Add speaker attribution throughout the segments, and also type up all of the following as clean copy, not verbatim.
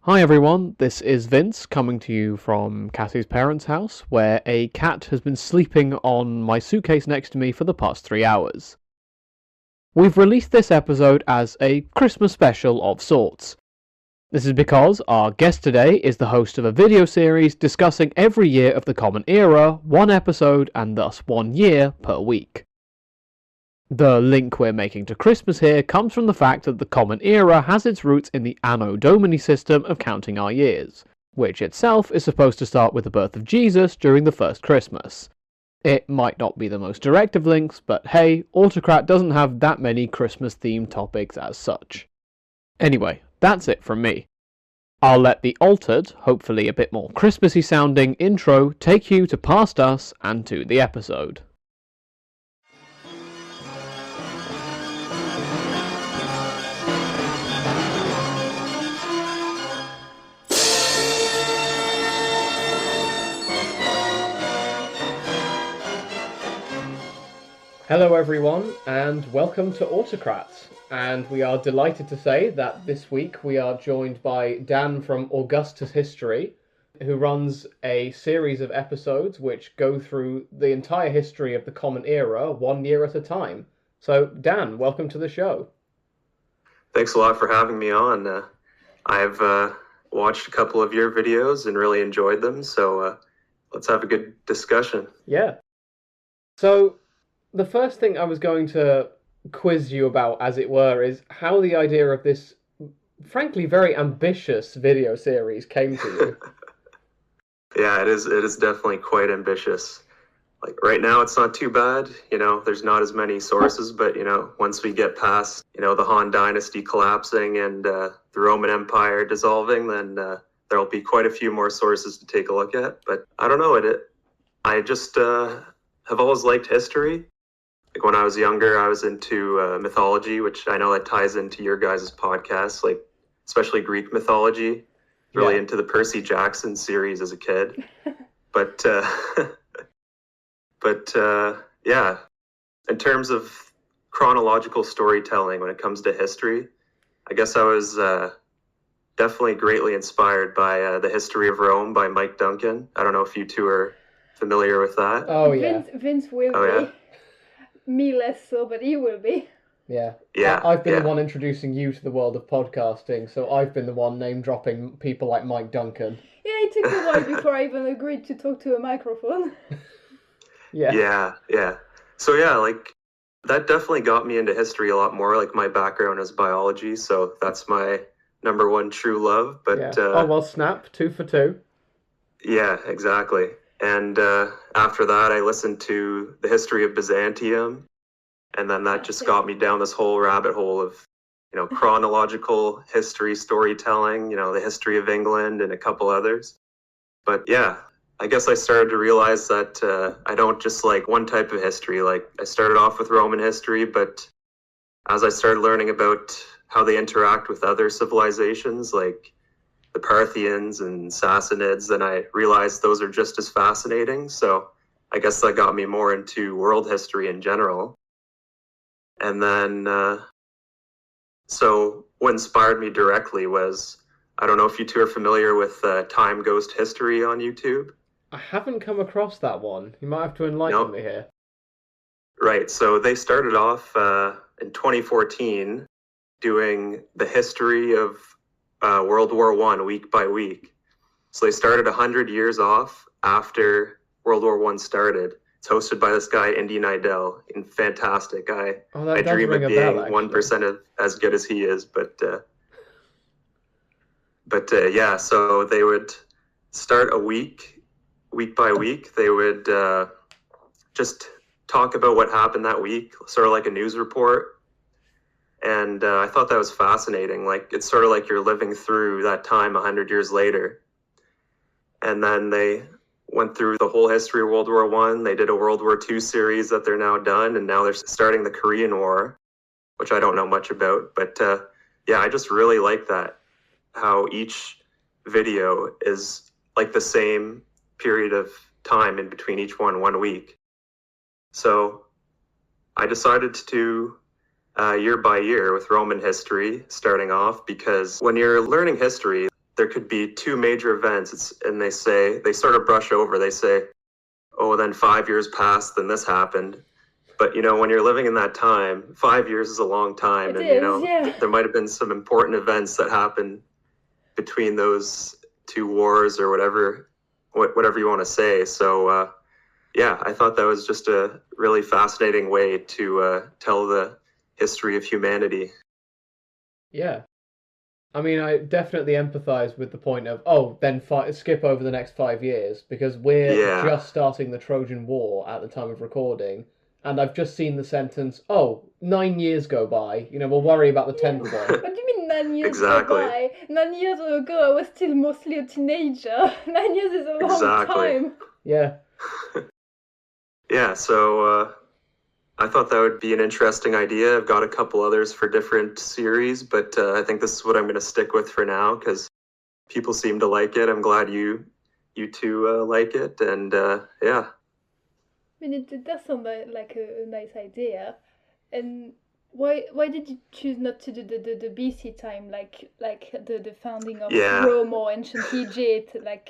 Speaker 1: Hi everyone, this is Vince coming to you from Cassie's parents' house, where a cat has been sleeping on my suitcase next to me for the past 3 hours. We've released this episode as a Christmas special of sorts. This is because our guest today is the host of a video series discussing every year of the Common Era, one episode and thus 1 year per week. The link we're making to Christmas here comes from the fact that the Common Era has its roots in the Anno Domini system of counting our years, which itself is supposed to start with the birth of Jesus during the first Christmas. It might not be the most direct of links, but hey, Autocrat doesn't have that many Christmas-themed topics as such. Anyway, that's it from me. I'll let the altered, hopefully a bit more Christmassy sounding intro take you to past us and to the episode. Hello everyone, and welcome to Autocrat. And we are delighted to say that this week we are joined by Dan from Augustus History, who runs a series of episodes which go through the entire history of the Common Era 1 year at a time. So Dan, welcome to the show.
Speaker 2: Thanks a lot for having me on. I've watched a couple of your videos and really enjoyed them, so let's have a good discussion.
Speaker 1: Yeah. So the first thing I was going to quiz you about, as it were, is how the idea of this, frankly, very ambitious video series came to you.
Speaker 2: Yeah, it is definitely quite ambitious. Like right now, it's not too bad. There's not as many sources, but once we get past the Han Dynasty collapsing and the Roman Empire dissolving, then there'll be quite a few more sources to take a look at. But I don't know, I just have always liked history. Like when I was younger, I was into mythology, which I know that ties into your guys' podcast, like especially Greek mythology. Really into the Percy Jackson series as a kid. But yeah, in terms of chronological storytelling when it comes to history, I guess I was definitely greatly inspired by The History of Rome by Mike Duncan. I don't know if you two are familiar with that.
Speaker 1: Oh, yeah.
Speaker 3: Vince will be. Me less so, but he will be.
Speaker 1: Yeah. I've been the one introducing you to the world of podcasting, so I've been the one name-dropping people like Mike Duncan.
Speaker 3: Yeah, it took a while before I even agreed to talk to a microphone.
Speaker 2: Yeah. So like that definitely got me into history a lot more. Like my background is biology, so that's my number one true love. But
Speaker 1: oh well, snap, 2 for 2.
Speaker 2: Yeah, exactly. And after that, I listened to The History of Byzantium, and then that just got me down this whole rabbit hole of chronological history storytelling, the history of England and a couple others. But yeah, I guess I started to realize that I don't just like one type of history. Like I started off with Roman history, but as I started learning about how they interact with other civilizations, like the Parthians and Sassanids, then I realized those are just as fascinating. So I guess that got me more into world history in general. And then, so what inspired me directly was, I don't know if you two are familiar with Time Ghost History on YouTube.
Speaker 1: I haven't come across that one. You might have to enlighten me here.
Speaker 2: Right, so they started off in 2014 doing the history of World War I week by week. So they started 100 years off after World War I started. It's hosted by this guy, Indy Neidell, and fantastic. I dream of being 1% as good as he is, but yeah, so they would start a week by week. They would just talk about what happened that week, sort of like a news report. And I thought that was fascinating. Like, it's sort of like you're living through that time 100 years later. And then they went through the whole history of World War I. They did a World War II series that they're now done. And now they're starting the Korean War, which I don't know much about. But yeah, I just really like that, how each video is like the same period of time in between each one week. So I decided to year by year with Roman history starting off, because when you're learning history, there could be two major events, and they sort of brush over. They say, oh, then 5 years passed, then this happened. But, when you're living in that time, 5 years is a long time. There might have been some important events that happened between those two wars or whatever you want to say. So, I thought that was just a really fascinating way to tell the history of humanity.
Speaker 1: Yeah. I mean, I definitely empathize with the point of, then skip over the next 5 years, because we're just starting the Trojan War at the time of recording, and I've just seen the sentence, 9 years go by, we'll worry about the 10th one.
Speaker 3: What do you mean 9 years
Speaker 2: Exactly.
Speaker 3: go by? 9 years ago, I was still mostly a teenager. 9 years is a long time.
Speaker 1: Yeah.
Speaker 2: Yeah, so I thought that would be an interesting idea. I've got a couple others for different series, but I think this is what I'm going to stick with for now because people seem to like it. I'm glad you two like it, and yeah.
Speaker 3: I mean, it does sound like a nice idea. And why did you choose not to do the BC time, like the founding of Rome or ancient Egypt, like?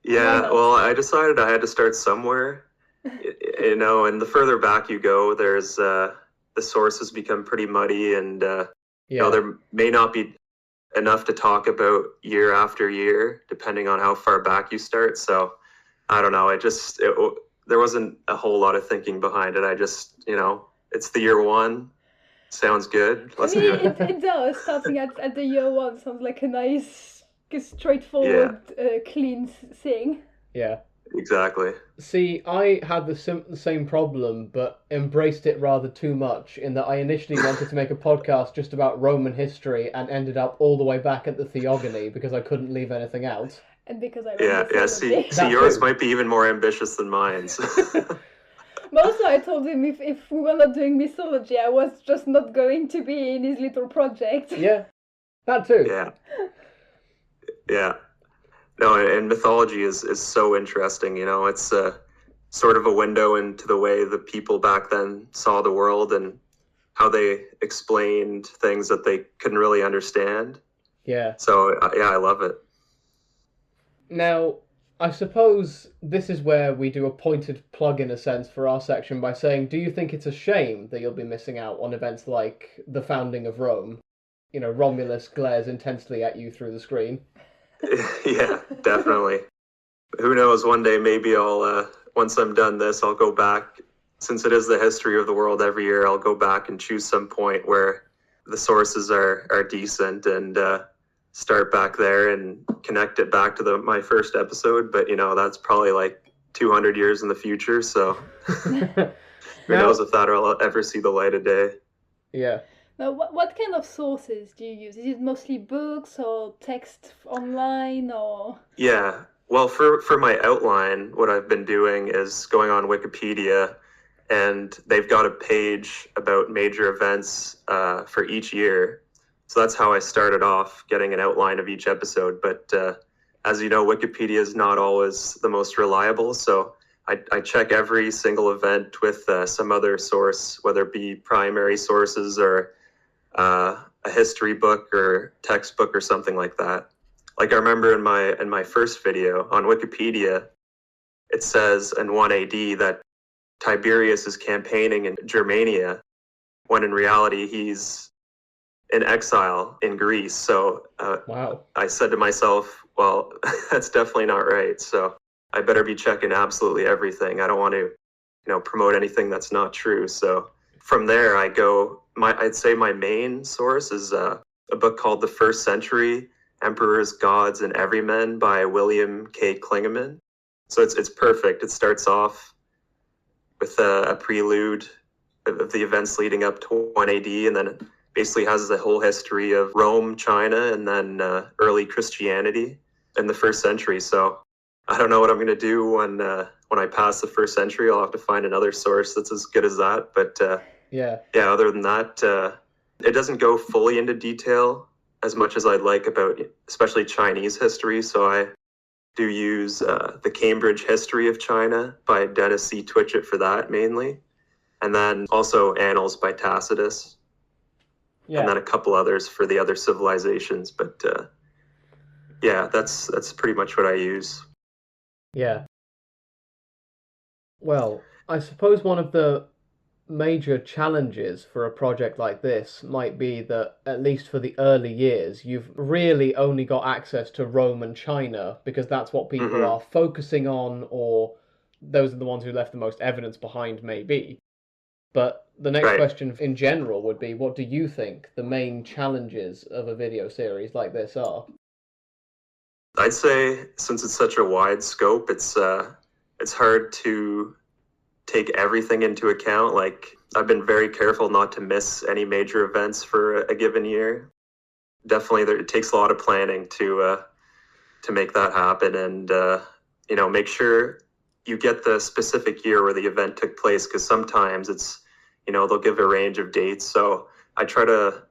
Speaker 2: Yeah, well, I decided I had to start somewhere, and the further back you go, there's the sources become pretty muddy, and there may not be enough to talk about year after year, depending on how far back you start. So I don't know. There wasn't a whole lot of thinking behind it. I just, it's the year one. Sounds good. Let's do it.
Speaker 3: It does. Starting at the year one sounds like a nice, straightforward, clean thing.
Speaker 1: Yeah.
Speaker 2: Exactly.
Speaker 1: See, I had the same problem, but embraced it rather too much, in that I initially wanted to make a podcast just about Roman history and ended up all the way back at the Theogony because I couldn't leave anything out.
Speaker 3: And because I read
Speaker 2: see, yours might be even more ambitious than mine. So.
Speaker 3: But also I told him if we were not doing mythology, I was just not going to be in his little project.
Speaker 1: Yeah, that too.
Speaker 2: Yeah. Yeah. No, and mythology is so interesting, it's sort of a window into the way the people back then saw the world and how they explained things that they couldn't really understand.
Speaker 1: Yeah.
Speaker 2: So, I love it.
Speaker 1: Now, I suppose this is where we do a pointed plug in a sense for our section by saying, do you think it's a shame that you'll be missing out on events like the founding of Rome? Romulus glares intensely at you through the screen.
Speaker 2: Yeah, definitely. Who knows, one day maybe I'll, once I'm done this, I'll go back, since it is the history of the world every year, I'll go back and choose some point where the sources are decent and start back there and connect it back to my first episode. But, that's probably like 200 years in the future, so who knows if that'll ever see the light of day.
Speaker 1: Yeah.
Speaker 3: Now, what kind of sources do you use? Is it mostly books or text online or?
Speaker 2: Yeah, well, for my outline, what I've been doing is going on Wikipedia, and they've got a page about major events for each year. So that's how I started off, getting an outline of each episode. But as you know, Wikipedia is not always the most reliable, so I check every single event with some other source, whether it be primary sources or a history book or textbook or something like that. Like I remember in my first video on Wikipedia, it says in 1 AD that Tiberius is campaigning in Germania, when in reality he's in exile in Greece. So
Speaker 1: wow.
Speaker 2: I said to myself, well, that's definitely not right. So I better be checking absolutely everything. I don't want to, promote anything that's not true. So from there, I'd say my main source is a book called The First Century, Emperors, Gods, and Everymen by William K. Klingemann. So it's perfect. It starts off with a prelude of the events leading up to 1 AD, and then it basically has the whole history of Rome, China, and then early Christianity in the first century. So I don't know what I'm going to do when I pass the first century. I'll have to find another source that's as good as that. But yeah, other than that, it doesn't go fully into detail as much as I'd like about especially Chinese history. So I do use the Cambridge History of China by Dennis C. Twitchett for that mainly. And then also Annals by Tacitus. Yeah. And then a couple others for the other civilizations. But Yeah, that's pretty much what I use.
Speaker 1: Yeah. Well, I suppose one of the major challenges for a project like this might be that, at least for the early years, you've really only got access to Rome and China because that's what people are focusing on, or those are the ones who left the most evidence behind, maybe. But the next question in general would be, what do you think the main challenges of a video series like this are?
Speaker 2: I'd say, since it's such a wide scope, it's hard to take everything into account. Like, I've been very careful not to miss any major events for a given year. Definitely, it takes a lot of planning to make that happen, and make sure you get the specific year where the event took place, because sometimes it's, they'll give a range of dates. So I try to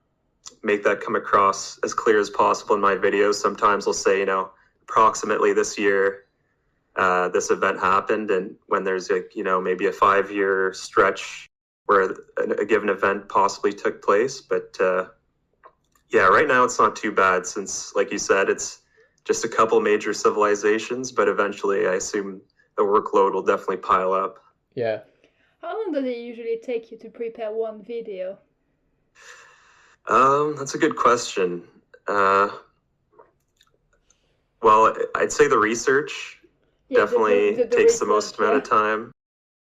Speaker 2: make that come across as clear as possible in my videos. Sometimes I'll say, approximately this year, this event happened, and when there's maybe a 5-year stretch where a given event possibly took place. But yeah, right now it's not too bad, since, like you said, it's just a couple major civilizations, but eventually I assume the workload will definitely pile up.
Speaker 1: Yeah.
Speaker 3: How long does it usually take you to prepare one video?
Speaker 2: That's a good question. Well, I'd say the research definitely takes the most amount of time.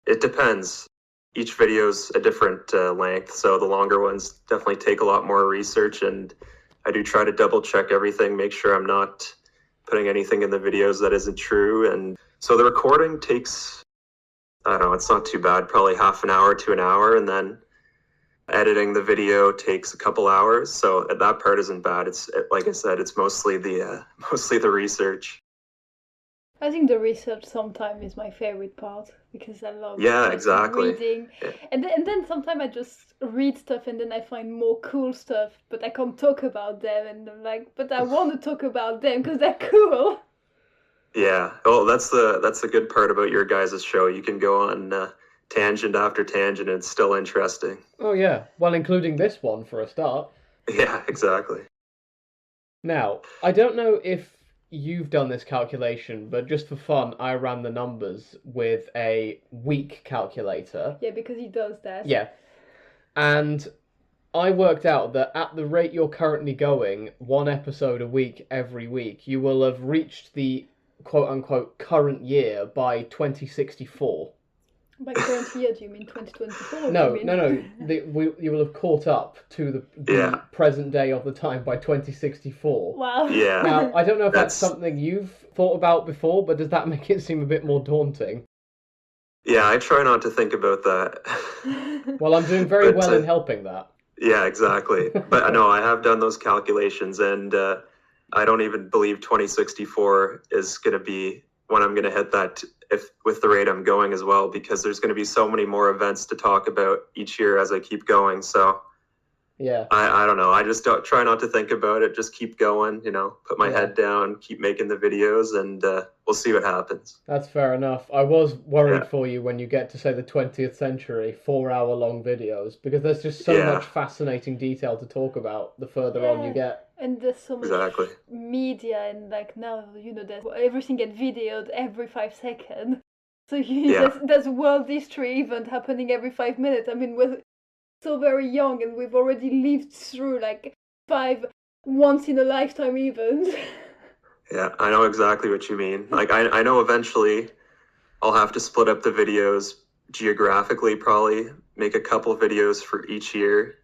Speaker 2: It depends. Each video's a different length, so the longer ones definitely take a lot more research, and I do try to double check everything, make sure I'm not putting anything in the videos that isn't true. And so the recording takes, I don't know, it's not too bad, probably half an hour to an hour, and then editing the video takes a couple hours. So that part isn't bad. It's, like I said, it's mostly the research.
Speaker 3: I think the research sometimes is my favorite part, because I love
Speaker 2: exactly.
Speaker 3: reading. Yeah. And then sometimes I just read stuff and then I find more cool stuff, but I can't talk about them, and I'm like, but I want to talk about them because they're cool.
Speaker 2: Yeah. Well, that's the good part about your guys' show. You can go on tangent after tangent, and it's still interesting.
Speaker 1: Oh yeah, well, including this one for a start.
Speaker 2: Yeah, exactly.
Speaker 1: Now, I don't know if you've done this calculation, but just for fun, I ran the numbers with a week calculator.
Speaker 3: Yeah, because he does that.
Speaker 1: Yeah. And I worked out that at the rate you're currently going, one episode a week every week, you will have reached the quote-unquote current year by 2064.
Speaker 3: By current year, do you mean 2024?
Speaker 1: No. You will have caught up to the present day of the time by 2064.
Speaker 3: Wow.
Speaker 2: Yeah.
Speaker 1: Now, I don't know if that's something you've thought about before, but does that make it seem a bit more daunting?
Speaker 2: Yeah, I try not to think about that.
Speaker 1: Well, I'm doing very well in helping that.
Speaker 2: Yeah, exactly. But I know I have done those calculations, and I don't even believe 2064 is going to be when I'm going to hit that, if with the rate I'm going as well, because there's going to be so many more events to talk about each year as I keep going. So
Speaker 1: yeah,
Speaker 2: I don't know. I just don't try not to think about it. Just keep going, put my head down, keep making the videos, and we'll see what happens.
Speaker 1: That's fair enough. I was worried for you when you get to, say, the 20th century, 4-hour-long videos, because there's just so much fascinating detail to talk about the further on you get.
Speaker 3: And there's so much media, and like now, there's everything gets videoed every 5 seconds. So there's world history event happening every 5 minutes. I mean, we're so very young, and we've already lived through like 5 once-in-a-lifetime events.
Speaker 2: Yeah, I know exactly what you mean. Like, I know eventually I'll have to split up the videos geographically, probably make a couple videos for each year.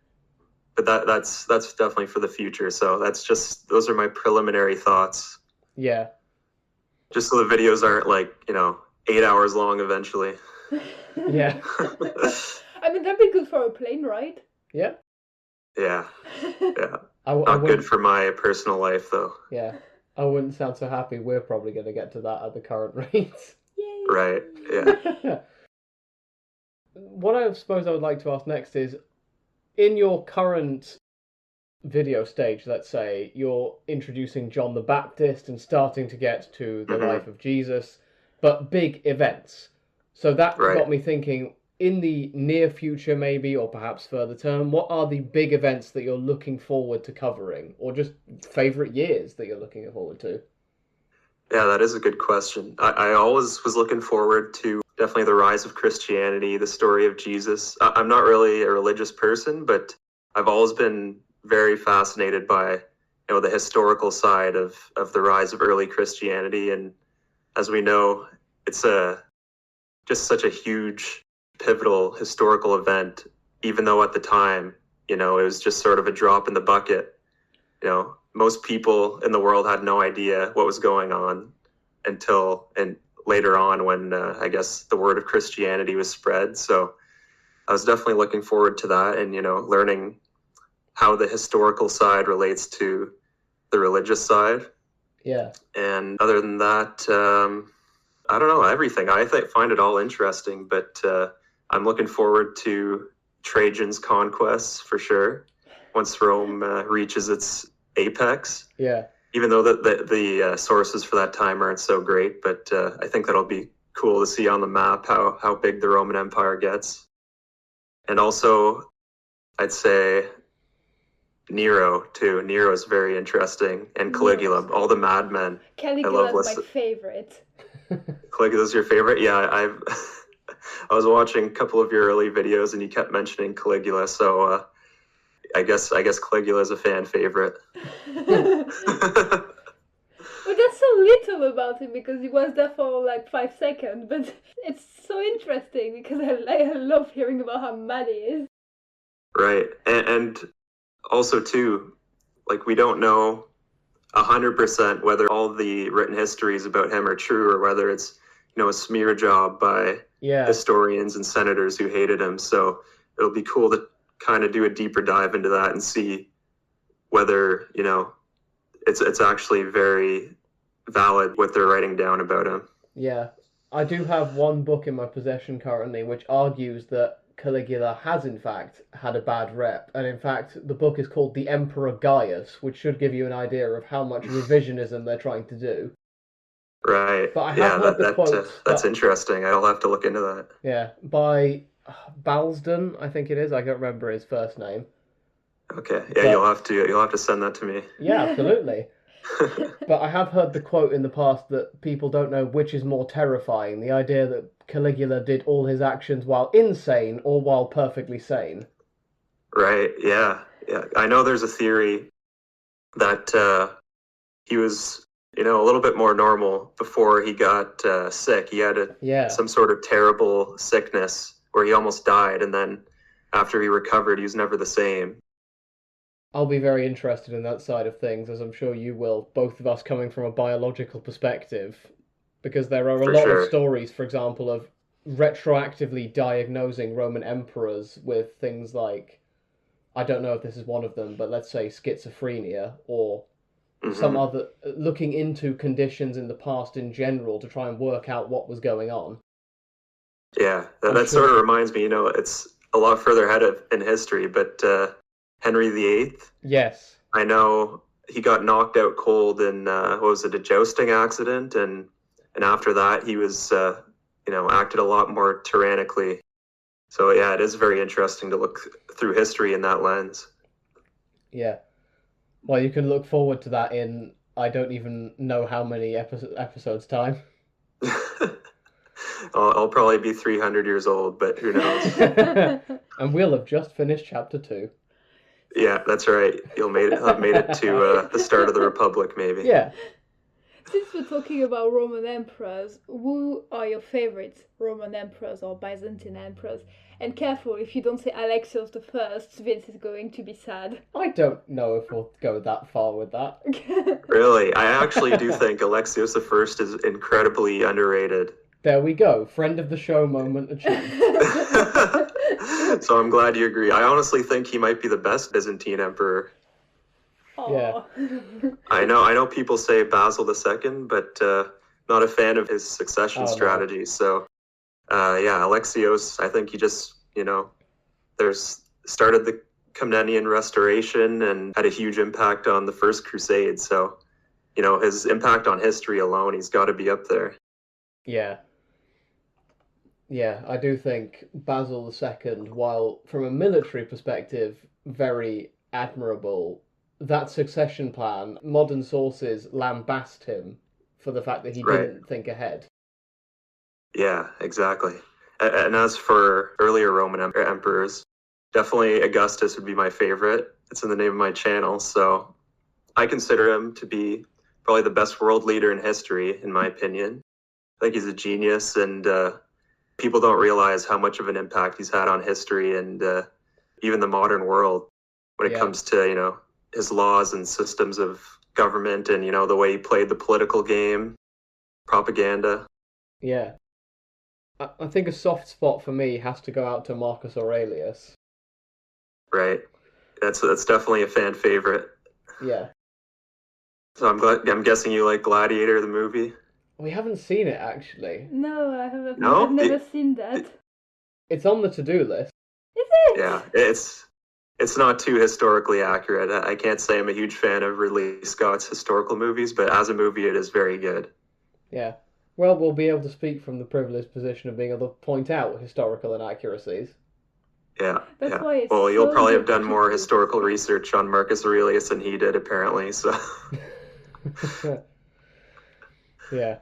Speaker 2: But that's definitely for the future. So those are my preliminary thoughts.
Speaker 1: Yeah.
Speaker 2: Just so the videos aren't like, 8 hours long eventually.
Speaker 1: Yeah.
Speaker 3: I mean, that'd be good for a plane ride.
Speaker 1: Yeah.
Speaker 2: Yeah. Yeah. Not good for my personal life, though.
Speaker 1: Yeah. I wouldn't sound so happy. We're probably going to get to that at the current rate.
Speaker 3: Yay.
Speaker 2: Right. Yeah.
Speaker 1: What I suppose I would like to ask next is, in your current video stage, let's say, you're introducing John the Baptist and starting to get to the life of Jesus, but big events. So that got me thinking, in the near future maybe, or perhaps further term, what are the big events that you're looking forward to covering, or just favorite years that you're looking forward to?
Speaker 2: Yeah, that is a good question. I always was looking forward to definitely the rise of Christianity, the story of Jesus. I'm not really a religious person, but I've always been very fascinated by, the historical side of the rise of early Christianity. And as we know, it's just such a huge, pivotal historical event, even though at the time, it was just sort of a drop in the bucket. Most people in the world had no idea what was going on until later on when I guess the word of Christianity was spread. So I was definitely looking forward to that and, learning how the historical side relates to the religious side.
Speaker 1: Yeah.
Speaker 2: And other than that, I don't know, everything. I find it all interesting, but I'm looking forward to Trajan's conquests for sure. Once Rome reaches its apex.
Speaker 1: Yeah.
Speaker 2: Even though the sources for that time aren't so great, but I think that'll be cool to see on the map how big the Roman Empire gets. And also, I'd say Nero too. Nero is very interesting, and Caligula, all the madmen.
Speaker 3: Caligula's my favorite.
Speaker 2: Caligula's your favorite? Yeah, I was watching a couple of your early videos, and you kept mentioning Caligula, so I guess Caligula is a fan favorite.
Speaker 3: Well, that's so little about him because he was there for like 5 seconds, but it's so interesting because I love hearing about how mad he is.
Speaker 2: Right, and also too, like we don't know 100% whether all the written histories about him are true or whether it's a smear job by historians and senators who hated him. So it'll be cool to kind of do a deeper dive into that and see whether it's actually very valid what they're writing down about him.
Speaker 1: Yeah, I do have one book in my possession currently which argues that Caligula has in fact had a bad rep, and in fact the book is called The Emperor Gaius, which should give you an idea of how much revisionism they're trying to do.
Speaker 2: Right.
Speaker 1: But I have heard the quote
Speaker 2: that's interesting. I'll have to look into that.
Speaker 1: Yeah, by Balsden, I think it is. I can't remember his first name.
Speaker 2: Okay. Yeah, you'll have to send that to me.
Speaker 1: Yeah, absolutely. But I have heard the quote in the past that people don't know which is more terrifying, the idea that Caligula did all his actions while insane or while perfectly sane.
Speaker 2: Right, yeah. I know there's a theory that he was, a little bit more normal before he got sick. He had some sort of terrible sickness where he almost died, and then after he recovered, he was never the same.
Speaker 1: I'll be very interested in that side of things, as I'm sure you will, both of us coming from a biological perspective, because there are a lot of stories, for example, of retroactively diagnosing Roman emperors with things like, I don't know if this is one of them, but let's say schizophrenia, or some other, looking into conditions in the past in general to try and work out what was going on.
Speaker 2: Yeah, that sort of reminds me, it's a lot further ahead in history, but Henry VIII.
Speaker 1: Yes.
Speaker 2: I know he got knocked out cold in, a jousting accident, and after that he was, acted a lot more tyrannically. So yeah, it is very interesting to look through history in that lens.
Speaker 1: Yeah. Well, you can look forward to that in, I don't even know how many episodes time.
Speaker 2: I'll probably be 300 years old, but who knows?
Speaker 1: And we'll have just finished chapter 2.
Speaker 2: Yeah, that's right. I've made it to the start of the Republic, maybe.
Speaker 1: Yeah.
Speaker 3: Since we're talking about Roman emperors, who are your favorites Roman emperors or Byzantine emperors? And careful, if you don't say Alexios I, Vince is going to be sad.
Speaker 1: I don't know if we'll go that far with that.
Speaker 2: Really? I actually do think Alexios I is incredibly underrated.
Speaker 1: There we go. Friend of the show moment achieved.
Speaker 2: So I'm glad you agree. I honestly think he might be the best Byzantine emperor.
Speaker 1: Yeah.
Speaker 2: I know people say Basil II, but not a fan of his succession strategy. No. So Alexios, I think he just, started the Komnenian Restoration and had a huge impact on the First Crusade. So, his impact on history alone, he's got to be up there.
Speaker 1: Yeah. Yeah, I do think Basil II, while from a military perspective, very admirable, that succession plan, modern sources lambast him for the fact that he
Speaker 2: Right.
Speaker 1: didn't think ahead.
Speaker 2: Yeah, exactly. And as for earlier Roman emperors, definitely Augustus would be my favorite. It's in the name of my channel, so I consider him to be probably the best world leader in history, in my opinion. I think he's a genius, and people don't realize how much of an impact he's had on history and even the modern world when it comes to, his laws and systems of government and, the way he played the political game, propaganda.
Speaker 1: Yeah. I think a soft spot for me has to go out to Marcus Aurelius.
Speaker 2: Right. That's definitely a fan favorite.
Speaker 1: Yeah.
Speaker 2: So I'm guessing you like Gladiator, the movie?
Speaker 1: We haven't seen it, actually.
Speaker 3: No, I've
Speaker 2: No?
Speaker 3: never seen that.
Speaker 1: It's on the to-do list.
Speaker 3: Is it?
Speaker 2: Yeah, it's not too historically accurate. I can't say I'm a huge fan of Ridley Scott's historical movies, but as a movie, it is very good.
Speaker 1: Yeah. Well, we'll be able to speak from the privileged position of being able to point out historical inaccuracies.
Speaker 2: Yeah,
Speaker 3: That's
Speaker 2: yeah.
Speaker 3: why it's
Speaker 2: Well, you'll
Speaker 3: so
Speaker 2: probably have
Speaker 3: good
Speaker 2: done
Speaker 3: to
Speaker 2: more
Speaker 3: do.
Speaker 2: historical research on Marcus Aurelius than he did, apparently, so...
Speaker 1: Yeah.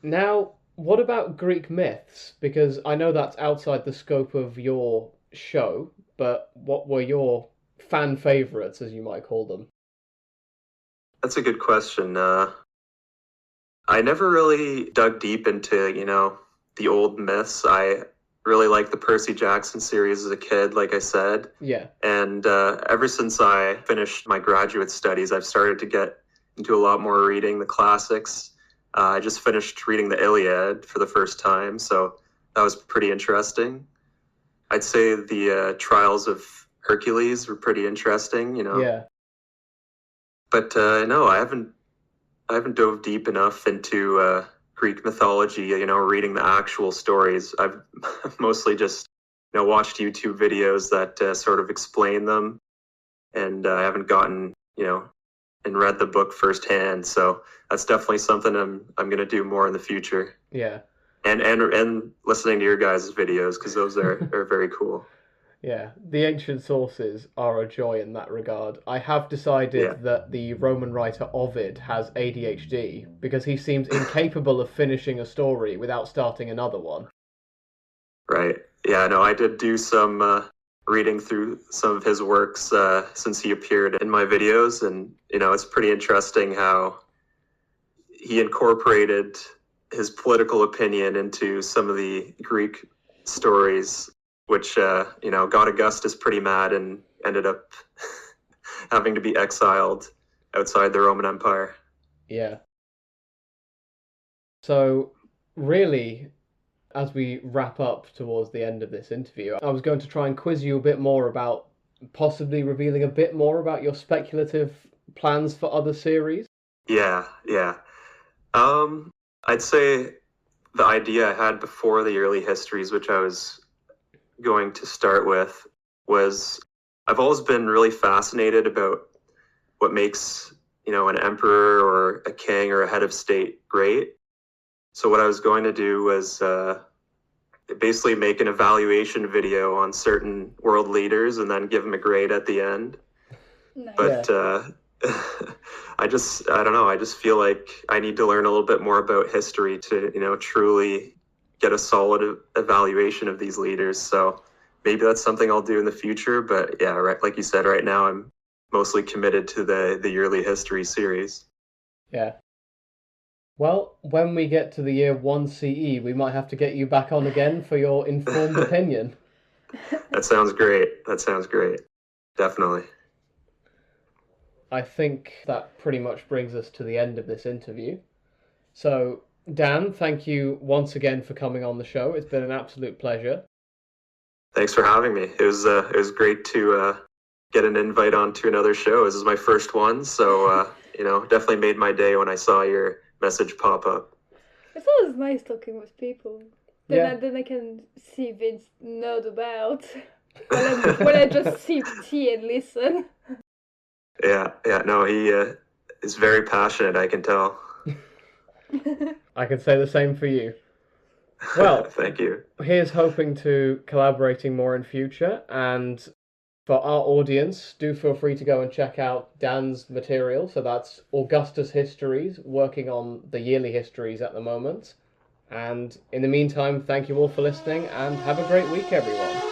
Speaker 1: Now, what about Greek myths? Because I know that's outside the scope of your show, but what were your fan favorites, as you might call them?
Speaker 2: That's a good question. I never really dug deep into, the old myths. I really liked the Percy Jackson series as a kid, like I said.
Speaker 1: Yeah.
Speaker 2: And ever since I finished my graduate studies, I've started to get into a lot more reading the classics. I just finished reading the Iliad for the first time, so that was pretty interesting. I'd say the Trials of Hercules were pretty interesting,
Speaker 1: Yeah.
Speaker 2: But no, I haven't dove deep enough into Greek mythology, reading the actual stories. I've mostly just, watched YouTube videos that sort of explain them, and I haven't gotten, and read the book firsthand. So that's definitely something I'm going to do more in the future.
Speaker 1: Yeah.
Speaker 2: And listening to your guys' videos, because those are very cool.
Speaker 1: Yeah, the ancient sources are a joy in that regard. I have decided that the Roman writer Ovid has ADHD because he seems incapable of finishing a story without starting another one.
Speaker 2: Right. Yeah, no, I did do some reading through some of his works since he appeared in my videos, and, it's pretty interesting how he incorporated his political opinion into some of the Greek stories, which, got Augustus pretty mad and ended up having to be exiled outside the Roman Empire.
Speaker 1: Yeah. So, really, as we wrap up towards the end of this interview, I was going to try and quiz you a bit more about possibly revealing a bit more about your speculative plans for other series.
Speaker 2: Yeah. I'd say the idea I had before the Yearly Histories, which I was going to start with, was I've always been really fascinated about what makes, an emperor or a king or a head of state great. So what I was going to do was basically make an evaluation video on certain world leaders and then give them a grade at the end.
Speaker 3: Nice.
Speaker 2: But I don't know. I just feel like I need to learn a little bit more about history to, truly get a solid evaluation of these leaders. So maybe that's something I'll do in the future. But yeah, right, like you said, right now I'm mostly committed to the Yearly History series.
Speaker 1: Yeah. Well, when we get to the year 1 CE, we might have to get you back on again for your informed opinion.
Speaker 2: That sounds great. Definitely.
Speaker 1: I think that pretty much brings us to the end of this interview. So, Dan, thank you once again for coming on the show. It's been an absolute pleasure.
Speaker 2: Thanks for having me. It was great to get an invite onto another show. This is my first one, so definitely made my day when I saw your message pop up.
Speaker 3: It's always nice talking with people. Then I can see Vince nerd about when I just sip tea and listen.
Speaker 2: Yeah, no, he is very passionate, I can tell.
Speaker 1: I can say the same for you. Well,
Speaker 2: thank you.
Speaker 1: Here's hoping to collaborating more in future, and for our audience, do feel free to go and check out Dan's material. So that's Augustus Histories, working on the Yearly Histories at the moment. And in the meantime, thank you all for listening, and have a great week, everyone.